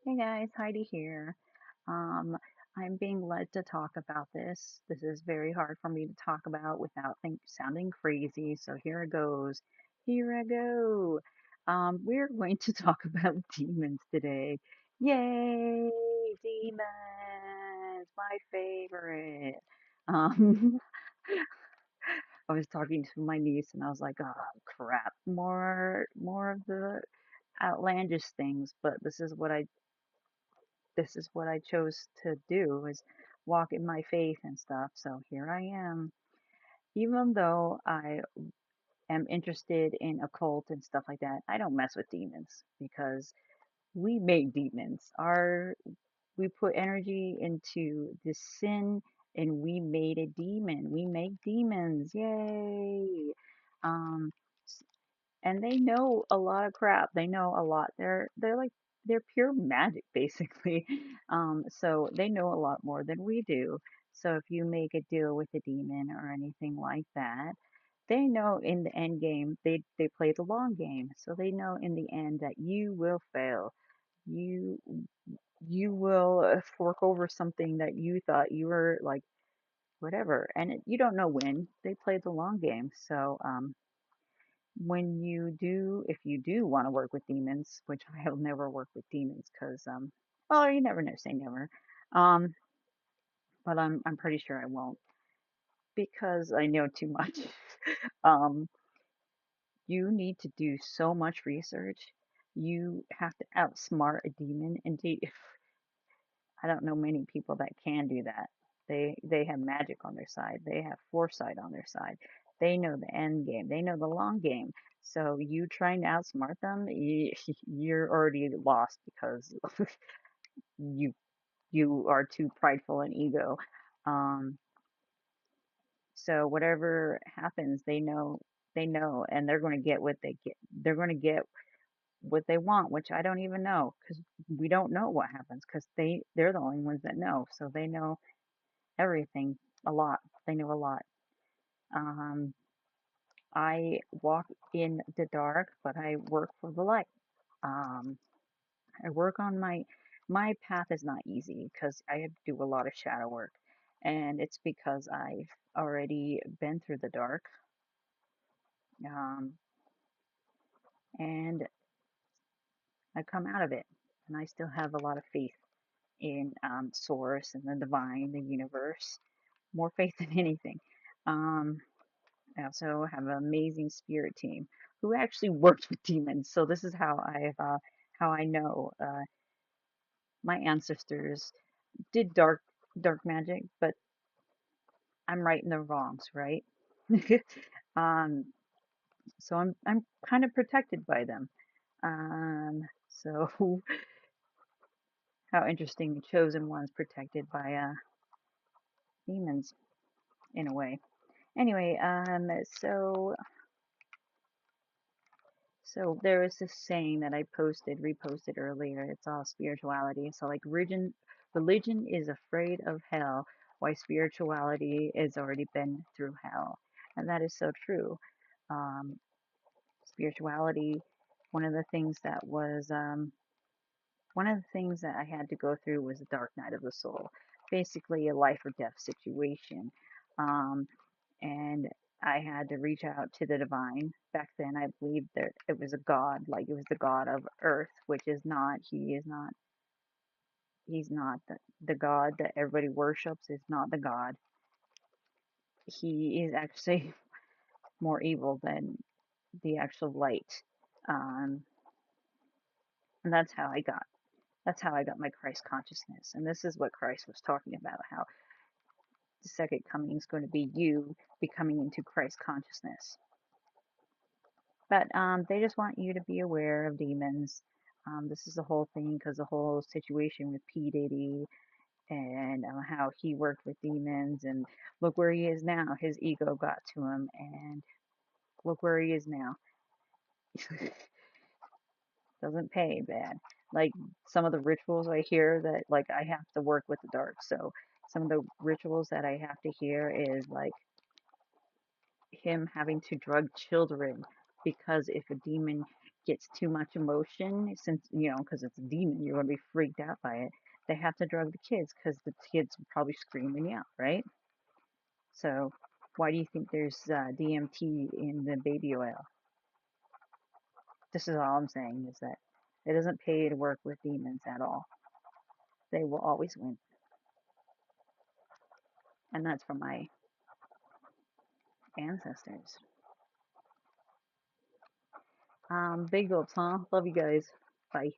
Hey guys, Heidi here. Um, I'm being led to talk about this. This is very hard for me to talk about without sounding crazy, so here it goes. Here I go. We're going to talk about demons today. Yay, demons, my favorite. Um, I was talking to my niece and I was like, oh crap, more of the outlandish things, but this is what I chose to do is walk in my faith and stuff. So here I am. Even though I am interested in occult and stuff like that, I don't mess with demons because we make demons. We put energy into this sin and we made a demon. We make demons. Yay. Um and they know a lot of crap. They know a lot. They're pure magic basically. So they know a lot more than we do. So if you make a deal with a demon or anything like that, they know in the end game they play the long game. So they know in the end that you will fail. You you will fork over something that you thought you were like whatever, and you don't know when. They play the long game. So if you do want to work with demons, which I have never worked with demons because, well, you never know, say never. Um, but I'm pretty sure I won't because I know too much. Um, you need to do so much research. You have to outsmart a demon, and I don't know many people that can do that. They have magic on their side. They have foresight on their side. They know the end game. They know the long game. So you trying to outsmart them, you're already lost because you you are too prideful and ego. Um, so whatever happens, they know, and they're going to get what they get. They're going to get what they want, which I don't even know because we don't know what happens because they're the only ones that know. So they know everything a lot. They know a lot. Um, I walk in the dark, but I work for the light. Um, I work on my path is not easy because I have to do a lot of shadow work, and it's because I've already been through the dark, um, and I come out of it, and I still have a lot of faith in Source and the divine, the universe, more faith than anything. Um, I also have an amazing spirit team who actually works with demons. So this is how I know my ancestors did dark magic, but I'm right in the wrongs, right? um, so I'm kind of protected by them. So how interesting, the chosen ones protected by demons in a way. Anyway, so there was this saying that I reposted earlier. It's all spirituality. So like religion is afraid of hell, while spirituality has already been through hell. And that is so true. Um, spirituality, one of the things that was one of the things that I had to go through was the dark night of the soul, basically a life or death situation. Um, and I had to reach out to the divine. Back then, I believed that it was a god, like it was the god of earth, which is not, he's not the god that everybody worships, is not the god. He is actually more evil than the actual light. Um, and that's how I got my Christ consciousness. And this is what Christ was talking about, how the second coming is going to be you becoming into Christ consciousness. But they just want you to be aware of demons. This is the whole thing because the whole situation with P. Diddy and how he worked with demons, and look where he is now. His ego got to him, and look where he is now. Doesn't pay bad. Like some of the rituals I hear that like I have to work with the dark. So some of the rituals that I have to hear is like him having to drug children because if a demon gets too much emotion, since, because it's a demon, you're going to be freaked out by it. They have to drug the kids because the kids are probably screaming out, right? So why do you think there's DMT in the baby oil? This is all I'm saying, is that it doesn't pay to work with demons at all. They will always win. And that's from my ancestors. Big gulps, huh? Love you guys. Bye.